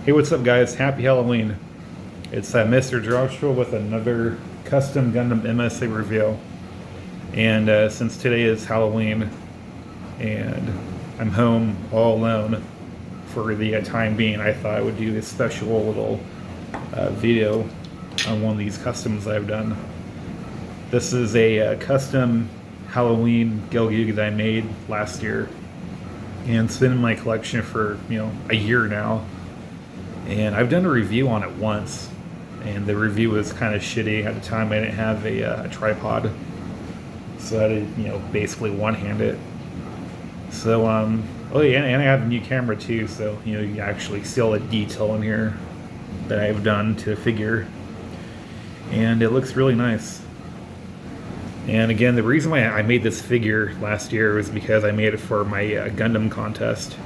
Hey, what's up, guys? Happy Halloween. It's Mr. Joshua with another custom Gundam MSA review. And since today is Halloween and I'm home all alone for the time being, I thought I would do this special little video on one of these customs I've done. This is a custom Halloween Gelgoog that I made last year. And it's been in my collection for, a year now. And I've done a review on it once, and the review was kind of shitty. At the time, I didn't have a tripod, so I had to, basically one-hand it. So, oh yeah, and I have a new camera too, so, you actually see all the detail in here that I've done to the figure. And it looks really nice. And again, the reason why I made this figure last year was because I made it for my Gundam contest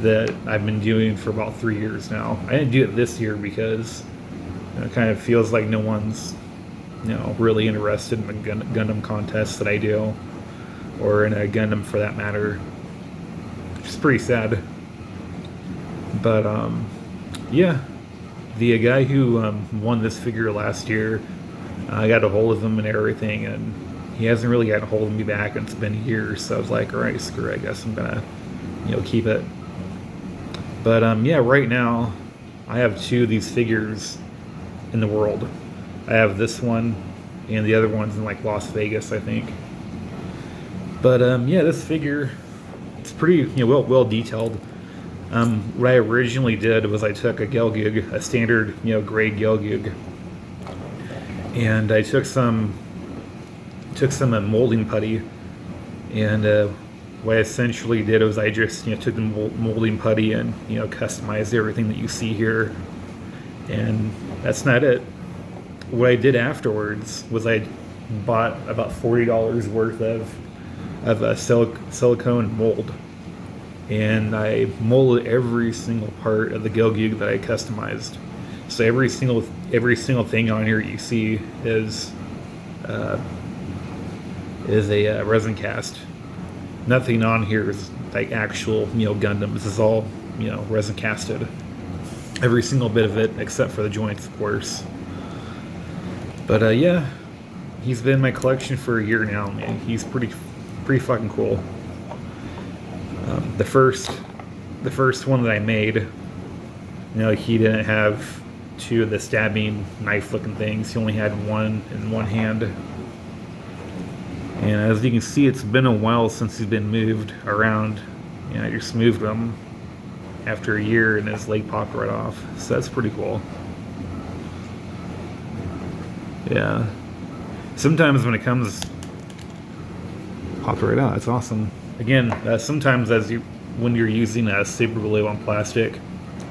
that I've been doing for about 3 years now. I didn't do it this year because it kind of feels like no one's, really interested in the Gundam contests that I do, or in a Gundam for that matter. It's pretty sad. But yeah, the guy who won this figure last year, I got a hold of him and everything, and he hasn't really gotten a hold of me back, and it's been years. So I was like, all right, screw it, I guess I'm gonna, keep it. But yeah, right now I have two of these figures in the world. I have this one, and the other one's in like Las Vegas, I think. But yeah, this figure, it's pretty well detailed. What I originally did was I took a Gelgoog, a standard grade Gelgoog, and I took some molding putty, and what I essentially did was I just took the molding putty and customized everything that you see here, and that's not it. What I did afterwards was I bought about $40 worth of a silicone mold, and I molded every single part of the Gelgoog that I customized. So every single thing on here you see is a resin cast. Nothing on here is like actual, Gundam. This is all, resin casted. Every single bit of it, except for the joints, of course. But yeah, he's been in my collection for a year now, man. He's pretty fucking cool. The first one that I made, he didn't have two of the stabbing knife-looking things. He only had one in one hand. And as you can see, it's been a while since he's been moved around. I just moved him after a year, and his leg popped right off. So that's pretty cool. Yeah. Sometimes when it comes, popped right out. That's awesome. Again, sometimes when you're using a super glue on plastic,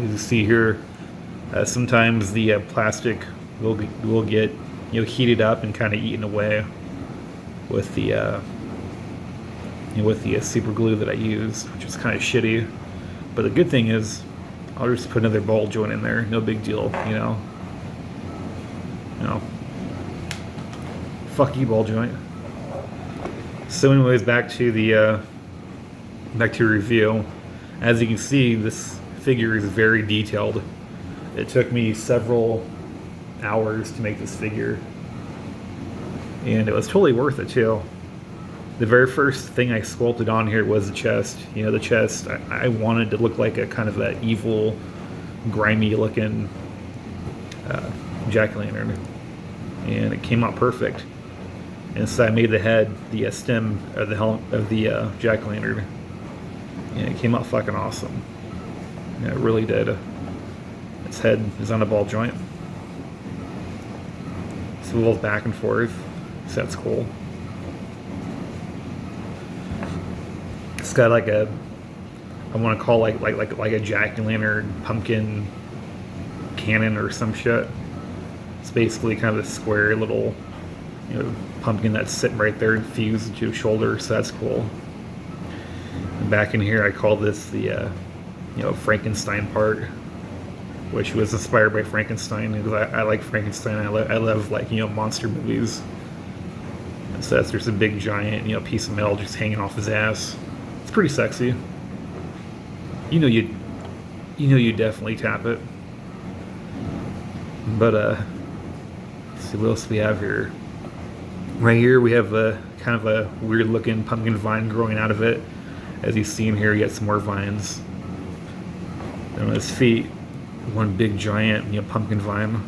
as you see here, sometimes the plastic will get heated up and kind of eaten away with the super glue that I used, which is kind of shitty. But the good thing is, I'll just put another ball joint in there. No big deal, Fuck you, ball joint. So, anyways, back to review. As you can see, this figure is very detailed. It took me several hours to make this figure, and it was totally worth it too. The very first thing I sculpted on here was the chest. The chest, I wanted to look like a kind of an evil, grimy looking jack-o'-lantern, and it came out perfect. And so I made the head, the stem of the helm of the jack-o'-lantern, and it came out fucking awesome. It really did. Its head is on a ball joint. Swivels back and forth. So that's cool. It's got like I want to call like a jack-o'-lantern pumpkin cannon or some shit. It's basically kind of a square little pumpkin that's sitting right there and fused into his shoulder. So that's cool. And back in here, I call this the Frankenstein part, which was inspired by Frankenstein, because I like Frankenstein. I love like monster movies. And so there's a big giant piece of metal just hanging off his ass. It's pretty sexy. you know you definitely tap it. But let's see what else we have here. Right here we have a kind of a weird looking pumpkin vine growing out of it. As you see in here, you got some more vines. And on his feet, one big giant, pumpkin vine.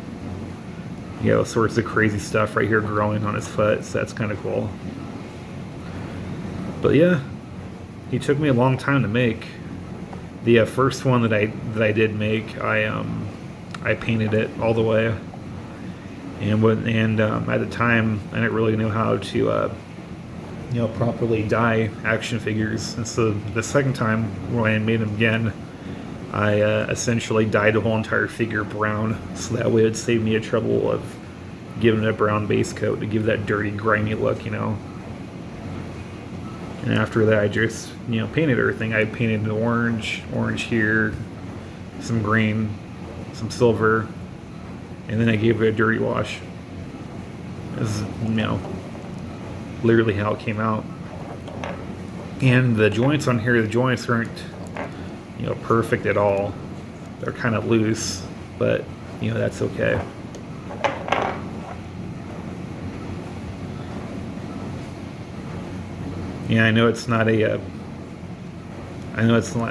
You got all sorts of crazy stuff right here growing on his foot, so that's kind of cool. But yeah, he took me a long time to make. The first one that I did make, I painted it all the way, and at the time I didn't really know how to properly dye action figures, and so the second time when I made them again, I essentially dyed the whole entire figure brown, so that way it would save me the trouble of giving it a brown base coat to give that dirty, grimy look, And after that, I just painted everything. I painted the orange here, some green, some silver, and then I gave it a dirty wash. This is, literally how it came out. And the joints on here, the joints aren't, perfect at all. They're kind of loose, but, that's okay. Yeah, I know it's not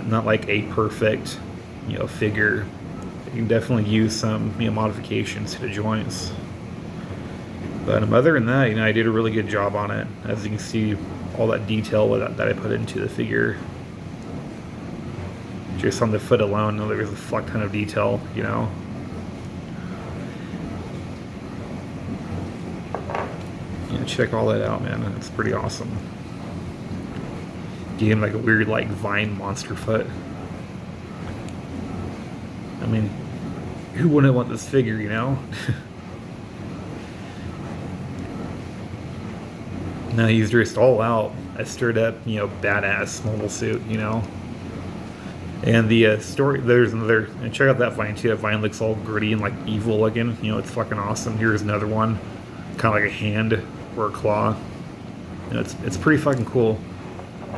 not like a perfect, figure. You can definitely use some, modifications to the joints. But other than that, I did a really good job on it. As you can see, all that detail that I put into the figure. Just on the foot alone, there's a fuck ton of detail, Check all that out, man. It's pretty awesome. Give him like a weird, vine monster foot. I mean, who wouldn't want this figure, Now he's dressed all out. I stirred up, badass mobile suit, And the story, there's another, and check out that vine too. That vine looks all gritty and evil looking. It's fucking awesome. Here's another one, kind of like a hand or a claw. It's pretty fucking cool.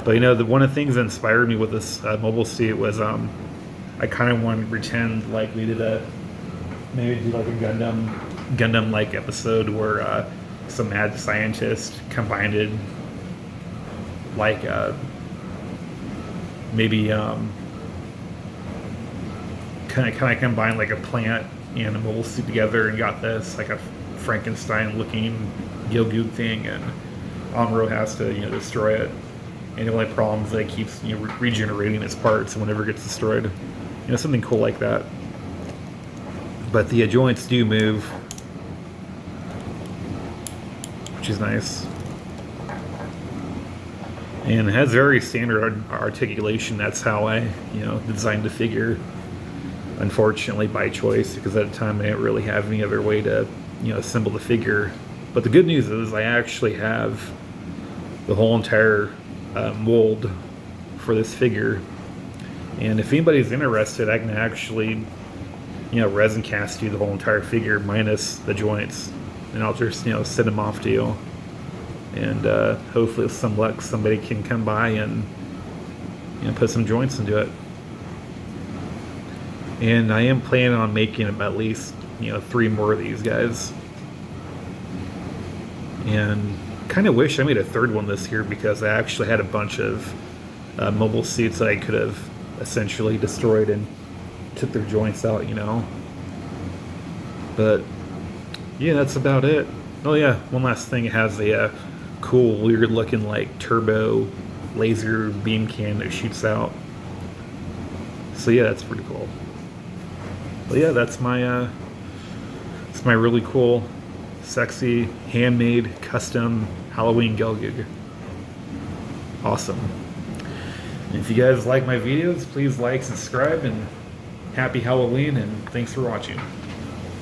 But one of the things that inspired me with this mobile suit was I kind of wanted to pretend like we did maybe do a Gundam like episode where some mad scientist combined it, maybe kind of combined a plant and a mobile suit together and got this a Frankenstein looking Gelgoog thing, and Amuro has to destroy it. And the only problem is that it keeps regenerating its parts and whenever it gets destroyed. Something cool like that. But the joints do move, which is nice. And it has very standard articulation. That's how I, designed the figure. Unfortunately, by choice, because at the time I didn't really have any other way to, assemble the figure. But the good news is I actually have the whole entire mold for this figure, and if anybody's interested, I can actually resin cast you the whole entire figure minus the joints, and I'll just send them off to you, and hopefully with some luck somebody can come by and put some joints into it. And I am planning on making at least 3 more of these guys, and kind of wish I made a third one this year, because I actually had a bunch of mobile suits that I could have essentially destroyed and took their joints out, But yeah, that's about it. Oh yeah, one last thing. It has a cool, weird looking turbo laser beam can that shoots out. So yeah, that's pretty cool. But yeah, that's my really cool, sexy, handmade, custom Halloween Gelgoog. Awesome. And if you guys like my videos, please like, subscribe, and happy Halloween, and thanks for watching.